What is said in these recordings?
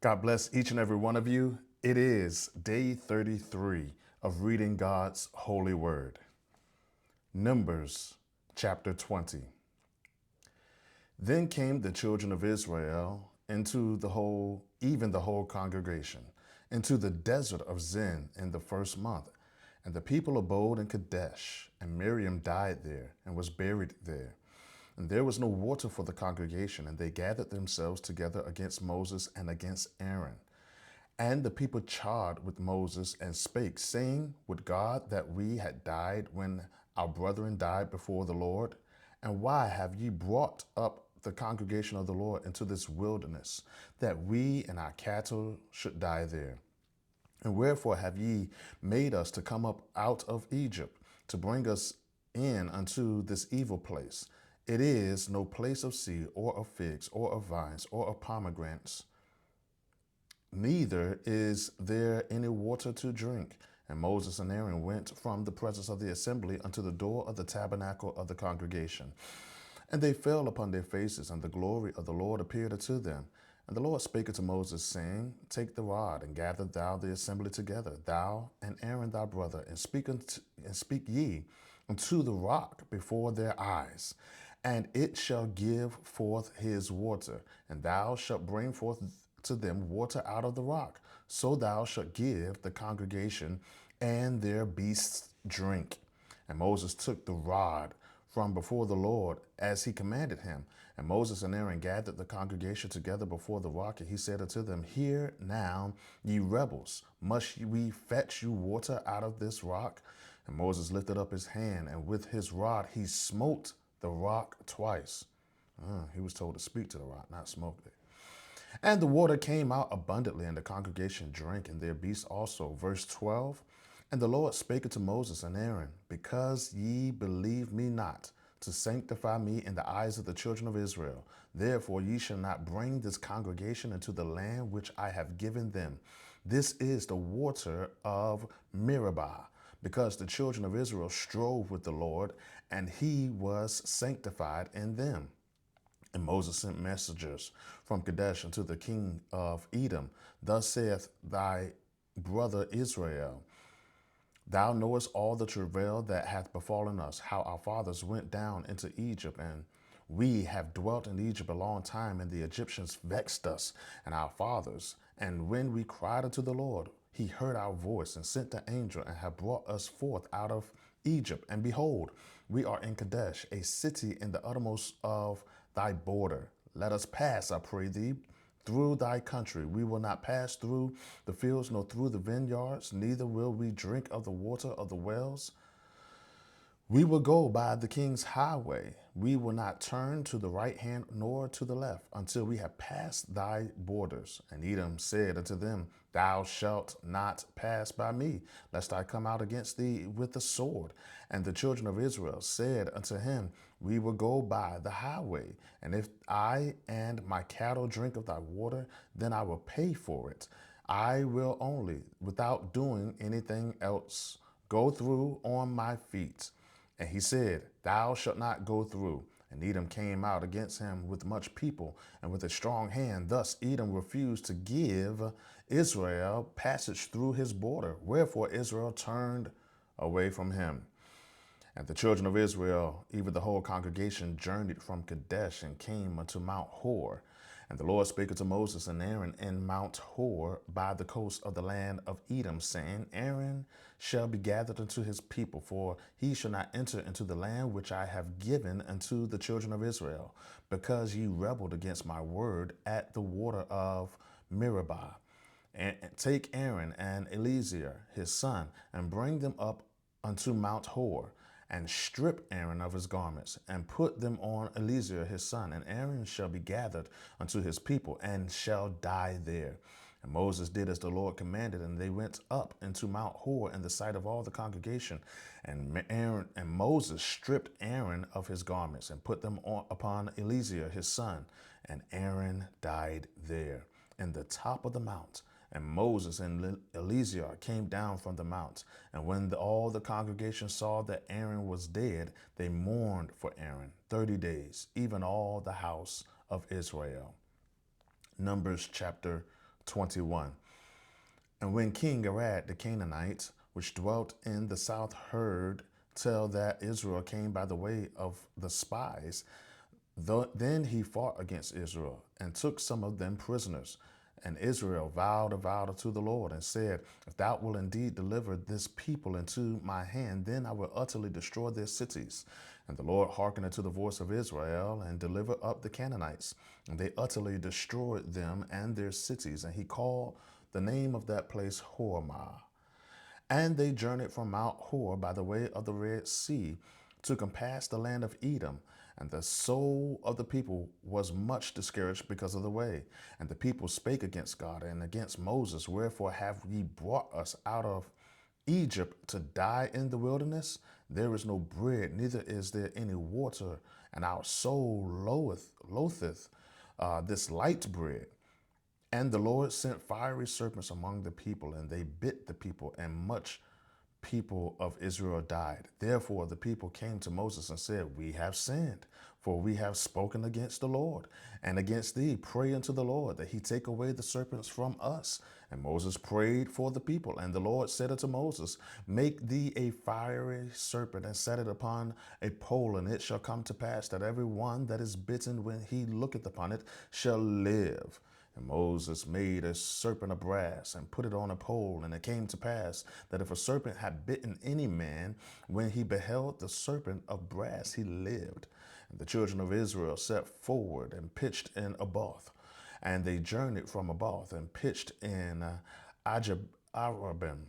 God bless each and every one of you. It is day 33 of reading God's holy word. Numbers chapter 20. Then came the children of Israel into even the whole congregation, into the desert of Zin in the first month. And the people abode in Kadesh, and Miriam died there and was buried there. And there was no water for the congregation, and they gathered themselves together against Moses and against Aaron. And the people charged with Moses and spake, saying, Would God that we had died when our brethren died before the Lord? And why have ye brought up the congregation of the Lord into this wilderness, that we and our cattle should die there? And wherefore have ye made us to come up out of Egypt, to bring us in unto this evil place? It is no place of seed, or of figs, or of vines, or of pomegranates, neither is there any water to drink. And Moses and Aaron went from the presence of the assembly unto the door of the tabernacle of the congregation. And they fell upon their faces, and the glory of the Lord appeared unto them. And the Lord spake unto Moses, saying, Take the rod, and gather thou the assembly together, thou and Aaron thy brother, and speak ye unto the rock before their eyes, and it shall give forth his water, and thou shalt bring forth to them water out of the rock. So thou shalt give the congregation and their beasts drink. And Moses took the rod from before the Lord as he commanded him. And Moses and Aaron gathered the congregation together before the rock, and he said unto them, Hear now, ye rebels, must we fetch you water out of this rock? And Moses lifted up his hand, and with his rod he smote the rock twice. He was told to speak to the rock, not smoke it. And the water came out abundantly, and the congregation drank, and their beasts also. Verse 12. And the Lord spake unto Moses and Aaron, Because ye believe me not, to sanctify me in the eyes of the children of Israel, therefore ye shall not bring this congregation into the land which I have given them. This is the water of Meribah, because the children of Israel strove with the Lord, and he was sanctified in them. And Moses sent messengers from Kadesh unto the king of Edom. Thus saith thy brother Israel, Thou knowest all the travail that hath befallen us, how our fathers went down into Egypt, and we have dwelt in Egypt a long time, and the Egyptians vexed us and our fathers. And when we cried unto the Lord, he heard our voice and sent the angel and have brought us forth out of Egypt. And behold, we are in Kadesh, a city in the uttermost of thy border. Let us pass, I pray thee, through thy country. We will not pass through the fields, nor through the vineyards, neither will we drink of the water of the wells. We will go by the king's highway. We will not turn to the right hand nor to the left until we have passed thy borders. And Edom said unto them, Thou shalt not pass by me, lest I come out against thee with the sword. And the children of Israel said unto him, We will go by the highway. And if I and my cattle drink of thy water, then I will pay for it. I will only, without doing anything else, go through on my feet. And he said, Thou shalt not go through. And Edom came out against him with much people and with a strong hand. Thus Edom refused to give Israel passage through his border. Wherefore Israel turned away from him. And the children of Israel, even the whole congregation, journeyed from Kadesh and came unto Mount Hor. And the Lord spake unto Moses and Aaron in Mount Hor by the coast of the land of Edom, saying, Aaron shall be gathered unto his people, for he shall not enter into the land which I have given unto the children of Israel, because ye rebelled against my word at the water of Meribah. And take Aaron and Eleazar his son, and bring them up unto Mount Hor, and strip Aaron of his garments, and put them on Eleazar his son. And Aaron shall be gathered unto his people, and shall die there. And Moses did as the Lord commanded, and they went up into Mount Hor in the sight of all the congregation. And Moses stripped Aaron of his garments, and put them upon Eleazar his son. And Aaron died there in the top of the mount. And Moses and Eleazar came down from the mount. And when all the congregation saw that Aaron was dead, they mourned for Aaron 30 days, even all the house of Israel. Numbers chapter 21. And when King Arad the Canaanite, which dwelt in the south, heard tell that Israel came by the way of the spies, then he fought against Israel and took some of them prisoners. And Israel vowed a vow to the Lord and said, if thou wilt indeed deliver this people into my hand, then I will utterly destroy their cities. And the Lord hearkened unto the voice of Israel and delivered up the Canaanites. And they utterly destroyed them and their cities. And he called the name of that place Hormah. And they journeyed from Mount Hor by the way of the Red Sea to compass the land of Edom. And the soul of the people was much discouraged because of the way. And the people spake against God and against Moses, wherefore have ye brought us out of Egypt to die in the wilderness? There is no bread, neither is there any water, and our soul loatheth this light bread. And the Lord sent fiery serpents among the people, and they bit the people, and much people of Israel died. Therefore the people came to Moses and said, we have sinned, for we have spoken against the Lord and against thee. Pray unto the Lord that he take away the serpents from us. And Moses prayed for the people. And the Lord said unto Moses, make thee a fiery serpent and set it upon a pole, and it shall come to pass that every one that is bitten when he looketh upon it shall live. And Moses made a serpent of brass and put it on a pole. And it came to pass that if a serpent had bitten any man, when he beheld the serpent of brass, he lived. And the children of Israel set forward and pitched in Oboth. And they journeyed from Oboth and pitched in Abarim,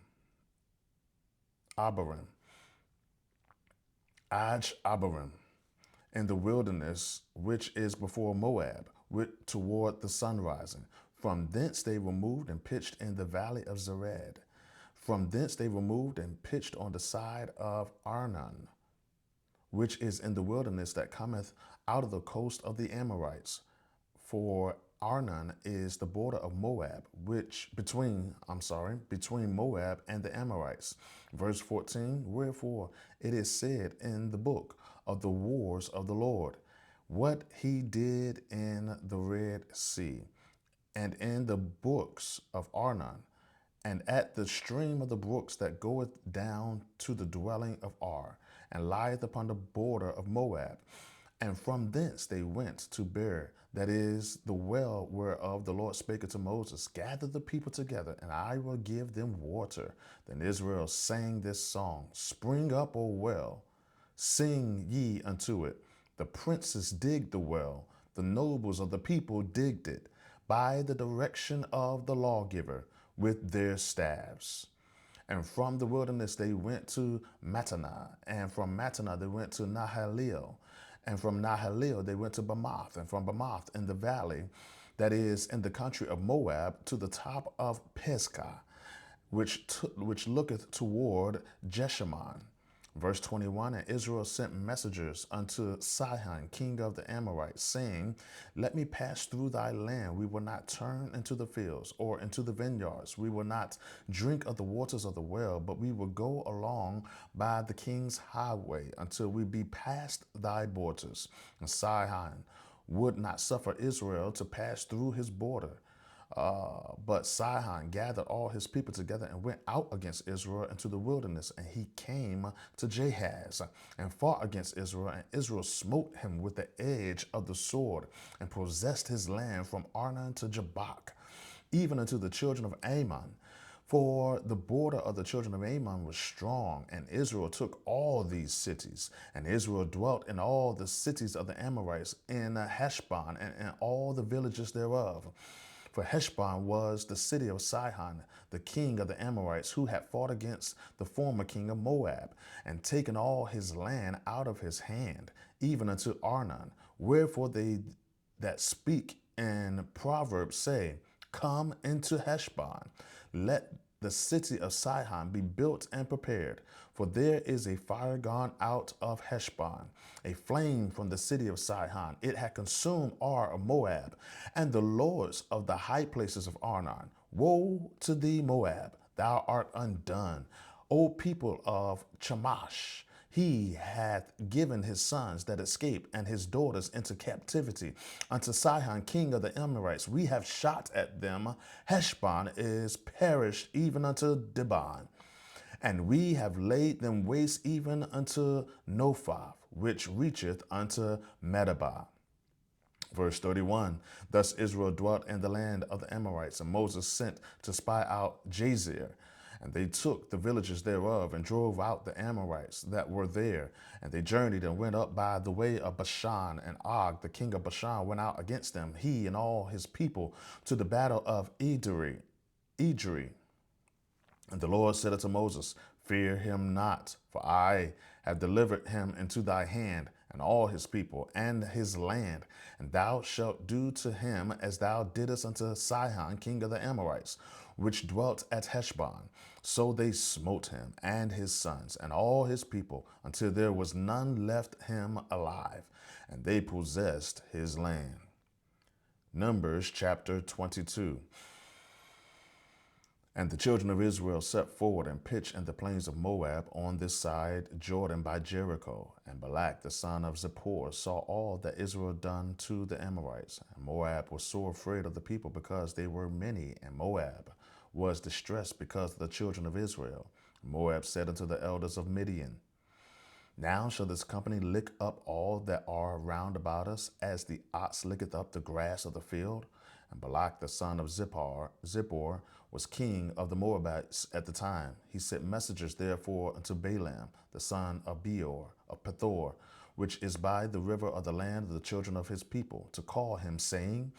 Abarim, in the wilderness which is before Moab, toward the sun rising. From thence they removed and pitched in the valley of Zered. From thence they removed and pitched on the side of Arnon, which is in the wilderness that cometh out of the coast of the Amorites. For Arnon is the border of Moab, between Moab and the Amorites. Verse 14, wherefore it is said in the book of the wars of the Lord, what he did in the Red Sea, and in the books of Arnon, and at the stream of the brooks that goeth down to the dwelling of Ar, and lieth upon the border of Moab. And from thence they went to Beer, that is the well whereof the Lord spake unto Moses, gather the people together, and I will give them water. Then Israel sang this song, spring up, O well, sing ye unto it. The princes digged the well, the nobles of the people digged it, by the direction of the lawgiver with their staves. And from the wilderness they went to Mattanah, and from Mattanah they went to Nahaliel, and from Nahaliel they went to Bamoth, and from Bamoth in the valley that is in the country of Moab to the top of Pisgah, which looketh toward Jeshimon. Verse 21, and Israel sent messengers unto Sihon, king of the Amorites, saying, let me pass through thy land. We will not turn into the fields or into the vineyards. We will not drink of the waters of the well, but we will go along by the king's highway until we be past thy borders. And Sihon would not suffer Israel to pass through his border. But Sihon gathered all his people together and went out against Israel into the wilderness. And he came to Jahaz and fought against Israel. And Israel smote him with the edge of the sword and possessed his land from Arnon to Jabbok, even unto the children of Ammon. For the border of the children of Ammon was strong, and Israel took all these cities. And Israel dwelt in all the cities of the Amorites, in Heshbon, and in all the villages thereof. For Heshbon was the city of Sihon, the king of the Amorites, who had fought against the former king of Moab, and taken all his land out of his hand, even unto Arnon. Wherefore they that speak in Proverbs say, come into Heshbon. Let the city of Sihon be built and prepared, for there is a fire gone out of Heshbon, a flame from the city of Sihon. It had consumed Ar of Moab, and the lords of the high places of Arnon. Woe to thee, Moab! Thou art undone. O people of Chemosh, He hath given his sons that escape and his daughters into captivity unto Sihon, king of the Amorites. We have shot at them. Heshbon is perished even unto Dibon. And we have laid them waste even unto Nophath, which reacheth unto Medeba. Verse 31, thus Israel dwelt in the land of the Amorites, and Moses sent to spy out Jazer. And they took the villages thereof and drove out the Amorites that were there. And they journeyed and went up by the way of Bashan. And Og, the king of Bashan, went out against them, he and all his people, to the battle of Edrei. And the Lord said unto Moses, fear him not, for I have delivered him into thy hand, and all his people, and his land. And thou shalt do to him as thou didst unto Sihon, king of the Amorites, which dwelt at Heshbon. So they smote him, and his sons, and all his people, until there was none left him alive, and they possessed his land. Numbers chapter 22. And the children of Israel set forward and pitched in the plains of Moab on this side Jordan by Jericho. And Balak the son of Zippor saw all that Israel done to the Amorites. And Moab was sore afraid of the people because they were many, and Moab was distressed because of the children of Israel. Moab said unto the elders of Midian, now shall this company lick up all that are round about us, as the ox licketh up the grass of the field? And Balak the son of Zippor was king of the Moabites at the time. He sent messengers therefore unto Balaam the son of Beor of Pethor, which is by the river of the land of the children of his people, to call him, saying,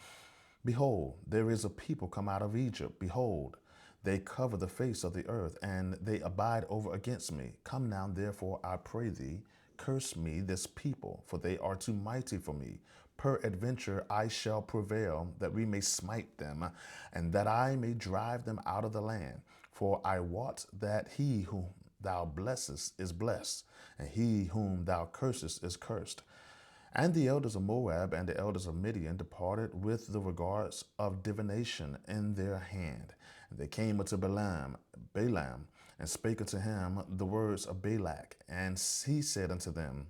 behold, there is a people come out of Egypt. Behold, they cover the face of the earth, and they abide over against me. Come now, therefore, I pray thee, curse me this people, for they are too mighty for me. Peradventure I shall prevail, that we may smite them, and that I may drive them out of the land. For I wot that he whom thou blessest is blessed, and he whom thou cursest is cursed. And the elders of Moab and the elders of Midian departed with the regards of divination in their hand. And they came unto Balaam, and spake unto him the words of Balak. And he said unto them,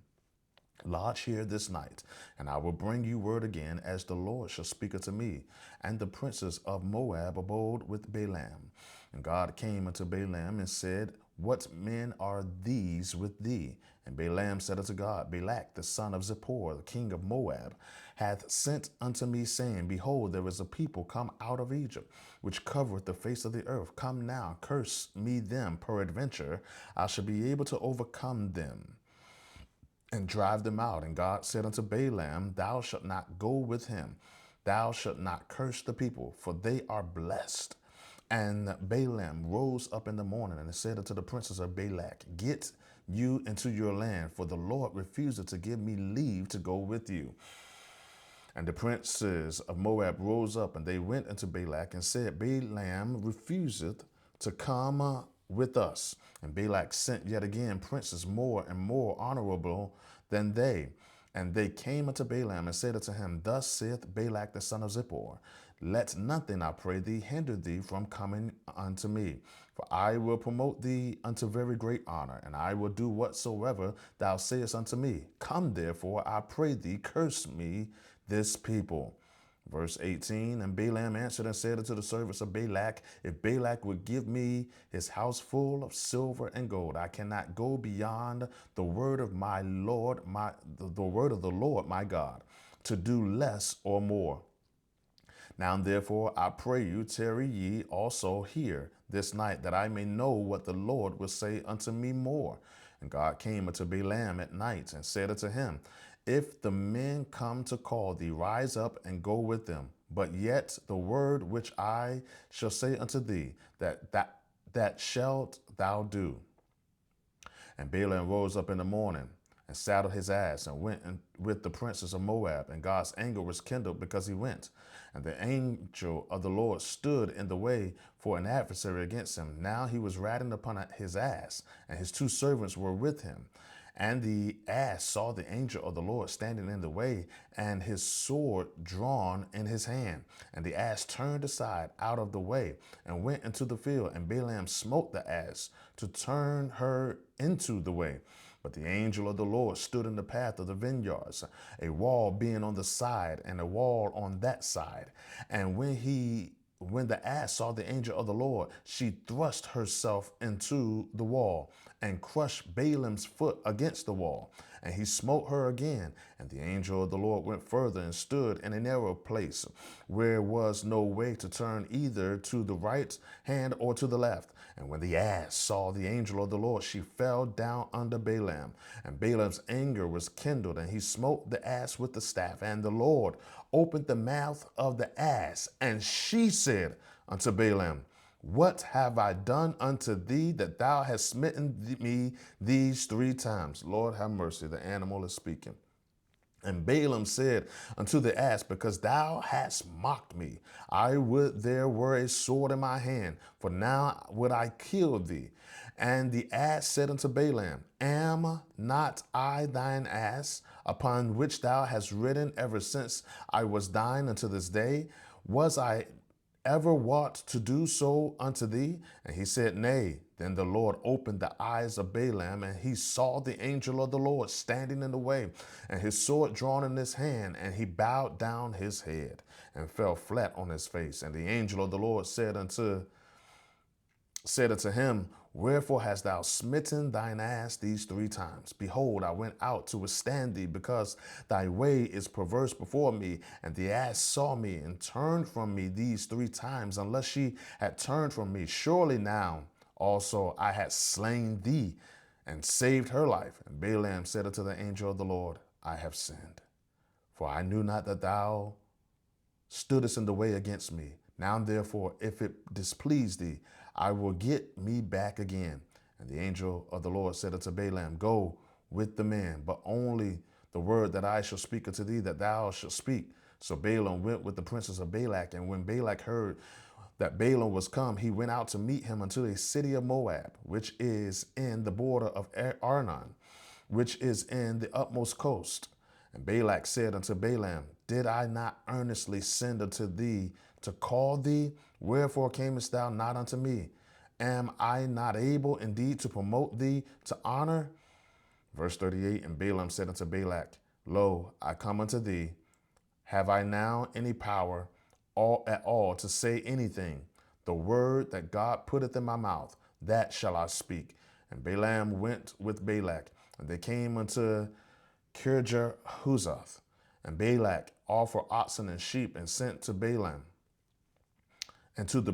lodge here this night, and I will bring you word again, as the Lord shall speak unto me. And the princes of Moab abode with Balaam. And God came unto Balaam and said, what men are these with thee? And Balaam said unto God, Balak the son of Zippor, the king of Moab, hath sent unto me, saying, behold, there is a people come out of Egypt, which covereth the face of the earth. Come now, curse me them, peradventure I shall be able to overcome them and drive them out. And God said unto Balaam, thou shalt not go with him. Thou shalt not curse the people, for they are blessed. And Balaam rose up in the morning and said unto the princes of Balak, get you into your land, for the Lord refuseth to give me leave to go with you. And the princes of Moab rose up, and they went unto Balak and said, Balaam refuseth to come with us. And Balak sent yet again princes more and more honorable than they. And they came unto Balaam and said unto him, thus saith Balak the son of Zippor, let nothing, I pray thee, hinder thee from coming unto me. For I will promote thee unto very great honor, and I will do whatsoever thou sayest unto me. Come therefore, I pray thee, curse me this people. Verse 18, and Balaam answered and said unto the servants of Balak, if Balak would give me his house full of silver and gold, I cannot go beyond the word of my Lord, the word of the Lord my God, to do less or more. Now therefore I pray you, tarry ye also here this night, that I may know what the Lord will say unto me more. And God came unto Balaam at night and said unto him, if the men come to call thee, rise up and go with them. But yet the word which I shall say unto thee, that shalt thou do. And Balaam rose up in the morning and saddled his ass and went with the princes of Moab. And God's anger was kindled because he went. And the angel of the Lord stood in the way for an adversary against him. Now he was riding upon his ass, and his two servants were with him. And the ass saw the angel of the Lord standing in the way, and his sword drawn in his hand. And the ass turned aside out of the way and went into the field. And Balaam smote the ass to turn her into the way. But the angel of the Lord stood in the path of the vineyards, a wall being on the side and a wall on that side. And when the ass saw the angel of the Lord, she thrust herself into the wall and crushed Balaam's foot against the wall. And he smote her again. And the angel of the Lord went further and stood in a narrow place where was no way to turn either to the right hand or to the left. And when the ass saw the angel of the Lord, she fell down under Balaam. And Balaam's anger was kindled, and he smote the ass with the staff. And the Lord opened the mouth of the ass, and she said unto Balaam, what have I done unto thee that thou hast smitten me these 3 times? Lord have mercy, the animal is speaking. And Balaam said unto the ass, because thou hast mocked me, I would there were a sword in my hand, for now would I kill thee. And the ass said unto Balaam, am not I thine ass, upon which thou hast ridden ever since I was thine unto this day? Was I ever wont to do so unto thee? And he said, nay. Then the Lord opened the eyes of Balaam, and he saw the angel of the Lord standing in the way, and his sword drawn in his hand, and he bowed down his head and fell flat on his face. And the angel of the Lord said unto him, wherefore hast thou smitten thine ass these 3 times? Behold, I went out to withstand thee, because thy way is perverse before me. And the ass saw me and turned from me these 3 times. Unless she had turned from me, surely now also I had slain thee and saved her life. And Balaam said unto the angel of the Lord, I have sinned, for I knew not that thou stoodest in the way against me. Now therefore, if it displease thee, I will get me back again. And the angel of the Lord said unto Balaam, go with the men, but only the word that I shall speak unto thee, that thou shalt speak. So Balaam went with the princes of Balak. And when Balak heard that Balaam was come, he went out to meet him unto a city of Moab, which is in the border of Arnon, which is in the utmost coast. And Balak said unto Balaam, did I not earnestly send unto thee to call thee? Wherefore camest thou not unto me? Am I not able indeed to promote thee to honor? Verse 38, and Balaam said unto Balak, lo, I come unto thee. Have I now any power at all to say anything? The word that God putteth in my mouth, that shall I speak. And Balaam went with Balak, and they came unto Kirjar Huzoth. And Balak offered oxen and sheep, and sent to Balaam and to the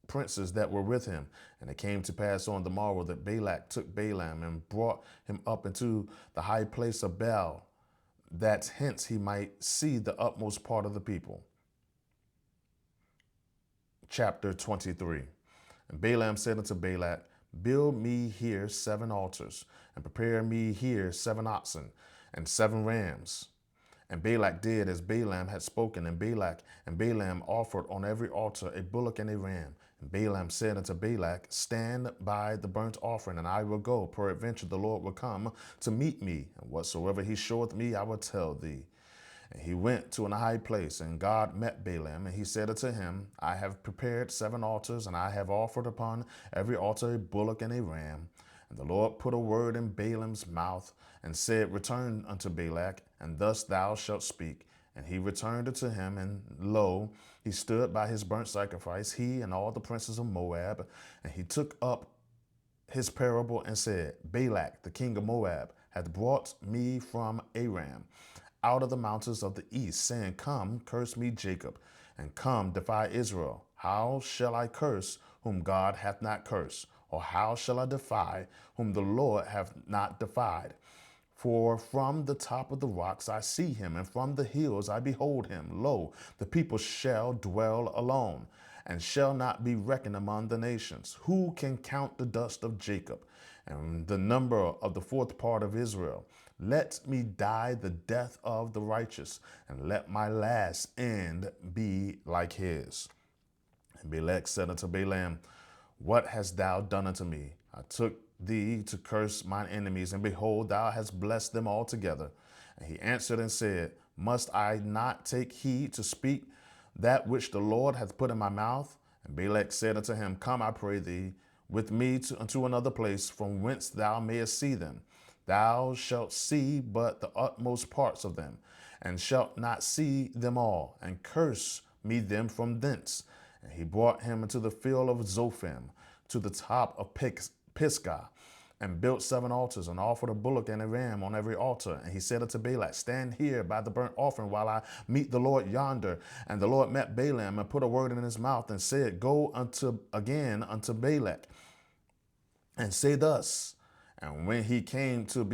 princes that were with him. And it came to pass on the morrow that Balak took Balaam and brought him up into the high place of Baal, that hence he might see the utmost part of the people. Chapter 23. And Balaam said unto Balak, build me here 7 altars, and prepare me here 7 oxen and 7 rams. And Balak did as Balaam had spoken, and Balaam offered on every altar a bullock and a ram. And Balaam said unto Balak, stand by the burnt offering, and I will go. Peradventure the Lord will come to meet me, and whatsoever he showeth me, I will tell thee. And he went to an high place, and God met Balaam, and he said unto him, I have prepared 7 altars, and I have offered upon every altar a bullock and a ram. And the Lord put a word in Balaam's mouth, and said, return unto Balak, and thus thou shalt speak. And he returned unto him, and lo, he stood by his burnt sacrifice, he and all the princes of Moab. And he took up his parable and said, Balak, the king of Moab, hath brought me from Aram, out of the mountains of the east, saying, come, curse me Jacob, and come, defy Israel. How shall I curse whom God hath not cursed? Or how shall I defy whom the Lord hath not defied? For from the top of the rocks I see him, and from the hills I behold him. Lo, the people shall dwell alone, and shall not be reckoned among the nations. Who can count the dust of Jacob, and the number of the 4th part of Israel? Let me die the death of the righteous, and let my last end be like his. And Balak said unto Balaam, what hast thou done unto me? I took thee to curse mine enemies, and behold, thou hast blessed them altogether. And he answered and said, must I not take heed to speak that which the Lord hath put in my mouth? And Balak said unto him, come, I pray thee, with me unto another place, from whence thou mayest see them. Thou shalt see but the utmost parts of them, and shalt not see them all, and curse me them from thence. And he brought him into the field of Zophim, to the top of Pisgah, and built 7 altars, and offered a bullock and a ram on every altar. And he said unto Balak, Stand here by the burnt offering while I meet the Lord yonder. And the Lord met Balaam and put a word in his mouth and said, Go unto Balak and say thus. And when he came to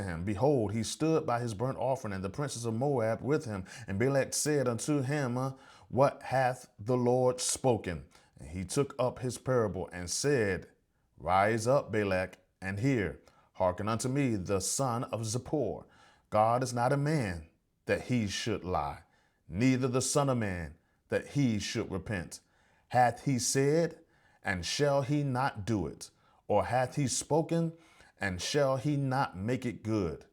him, behold, he stood by his burnt offering, and the princes of Moab with him. And Balak said unto him, What hath the Lord spoken? And he took up his parable and said, Rise up, Balak, and hear. Hearken unto me, the son of Zippor. God is not a man that he should lie, neither the son of man that he should repent. Hath he said, and shall he not do it? Or hath he spoken, and shall he not make it good?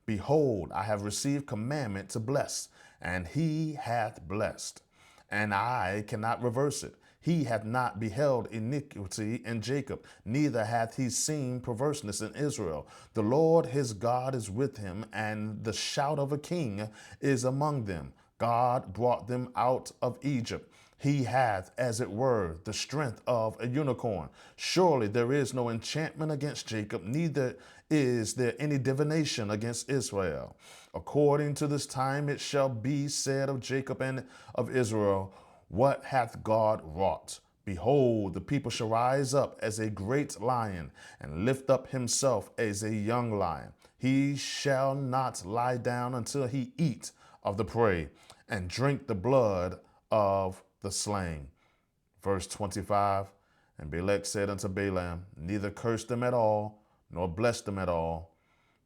Behold, I have received commandment to bless, and he hath blessed, and I cannot reverse it. He hath not beheld iniquity in Jacob, neither hath he seen perverseness in Israel. The Lord his God is with him, and the shout of a king is among them. God brought them out of Egypt. He hath, as it were, the strength of a unicorn. Surely there is no enchantment against Jacob, neither is there any divination against Israel. According to this time it shall be said of Jacob and of Israel, What hath God wrought? Behold, the people shall rise up as a great lion, and lift up himself as a young lion. He shall not lie down until he eat of the prey, and drink the blood of the slain. Verse 25, And Balak said unto Balaam, Neither curse them at all, nor bless them at all.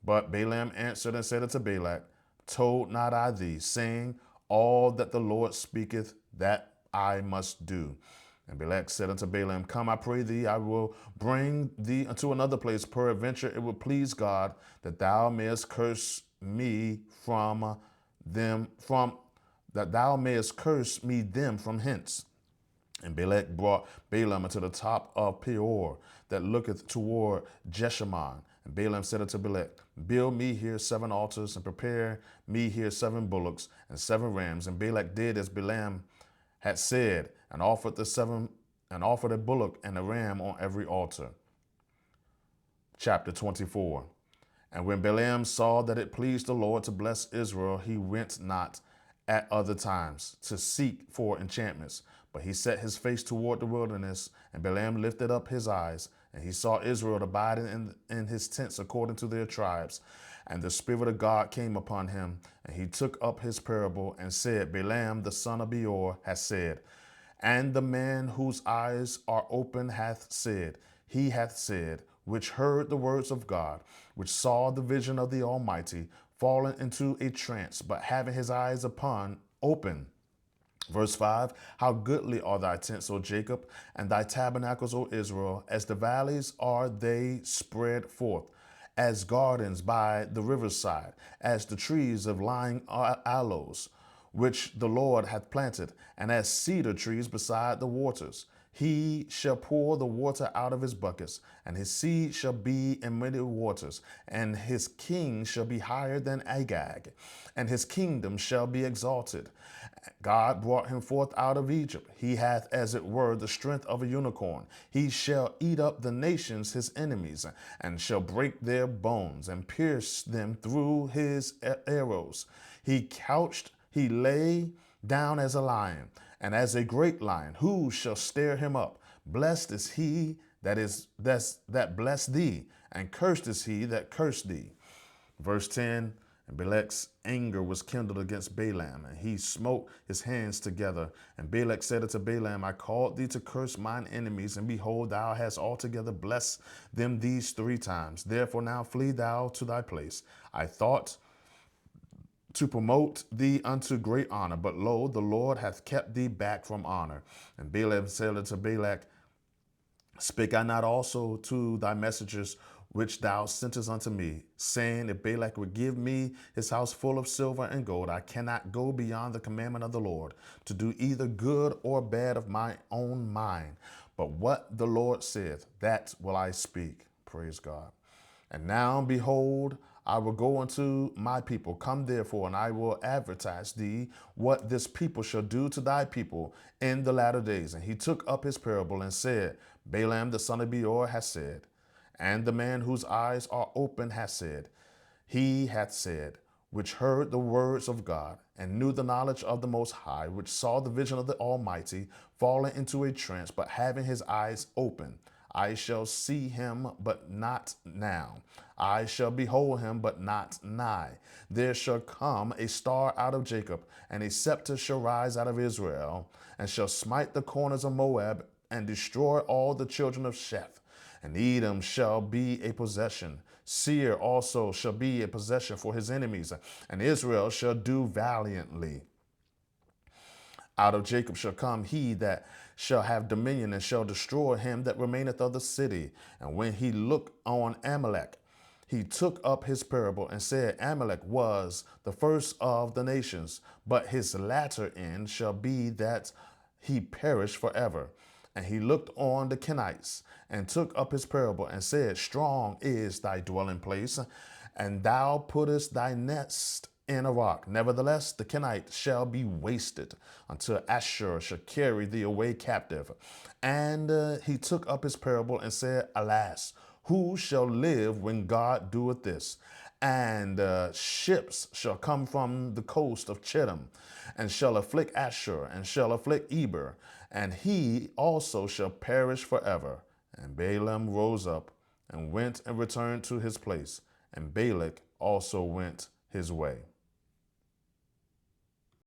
But Balaam answered and said unto Balak, Told not I thee, saying, All that the Lord speaketh, that I must do. And Balak said unto Balaam, Come, I pray thee, I will bring thee unto another place. Peradventure it will please God that thou mayest curse me them from hence. And Balak brought Balaam unto the top of Peor, that looketh toward Jeshimon. And Balaam said unto Balak, Build me here 7 altars, and prepare me here 7 bullocks and 7 rams. And Balak did as Balaam had said, and offered a bullock and a ram on every altar. Chapter 24. And when Balaam saw that it pleased the Lord to bless Israel, he went not at other times to seek for enchantments, but he set his face toward the wilderness. And Balaam lifted up his eyes, and he saw Israel abiding in his tents according to their tribes. And the Spirit of God came upon him, and he took up his parable and said, Balaam the son of Beor has said, and the man whose eyes are open he hath said, which heard the words of God, which saw the vision of the Almighty, fallen into a trance, but having his eyes open. Verse 5, How goodly are thy tents, O Jacob, and thy tabernacles, O Israel, as the valleys are they spread forth, as gardens by the riverside, as the trees of lying aloes, which the Lord hath planted, and as cedar trees beside the waters. He shall pour the water out of his buckets, and his seed shall be in many waters, and his king shall be higher than Agag, and his kingdom shall be exalted. God brought him forth out of Egypt. He hath, as it were, the strength of a unicorn. He shall eat up the nations his enemies, and shall break their bones, and pierce them through his arrows. He lay down as a lion, and as a great lion. Who shall stir him up? Blessed is he that blessed thee, and cursed is he that cursed thee. Verse 10, And Balak's anger was kindled against Balaam, and he smote his hands together. And Balak said unto Balaam, I called thee to curse mine enemies, and behold, thou hast altogether blessed them these 3 times. Therefore now flee thou to thy place. I thought to promote thee unto great honor, but lo, the Lord hath kept thee back from honor. And Balaam said unto Balak, Spake I not also to thy messengers which thou sentest unto me, saying, If Balak would give me his house full of silver and gold, I cannot go beyond the commandment of the Lord, to do either good or bad of my own mind. But what the Lord saith, that will I speak. Praise God. And now, behold, I will go unto my people. Come therefore, and I will advertise thee what this people shall do to thy people in the latter days. And he took up his parable and said, Balaam the son of Beor has said, and the man whose eyes are open has said, he hath said, which heard the words of God, and knew the knowledge of the Most High, which saw the vision of the Almighty, falling into a trance, but having his eyes open. I shall see him, but not now. I shall behold him, but not nigh. There shall come a star out of Jacob, and a scepter shall rise out of Israel, and shall smite the corners of Moab, and destroy all the children of Sheth. And Edom shall be a possession. Seir also shall be a possession for his enemies, and Israel shall do valiantly. Out of Jacob shall come he that shall have dominion, and shall destroy him that remaineth of the city. And when he looked on Amalek, he took up his parable and said, Amalek was the first of the nations, but his latter end shall be that he perish forever. And he looked on the Kenites, and took up his parable and said, Strong is thy dwelling place, and thou puttest thy nest in a rock. Nevertheless, the Kenites shall be wasted until Ashur shall carry thee away captive. And he took up his parable and said, Alas, who shall live when God doeth this? And ships shall come from the coast of Chittim, and shall afflict Ashur, and shall afflict Eber, and he also shall perish forever. And Balaam rose up and went and returned to his place, and Balak also went his way.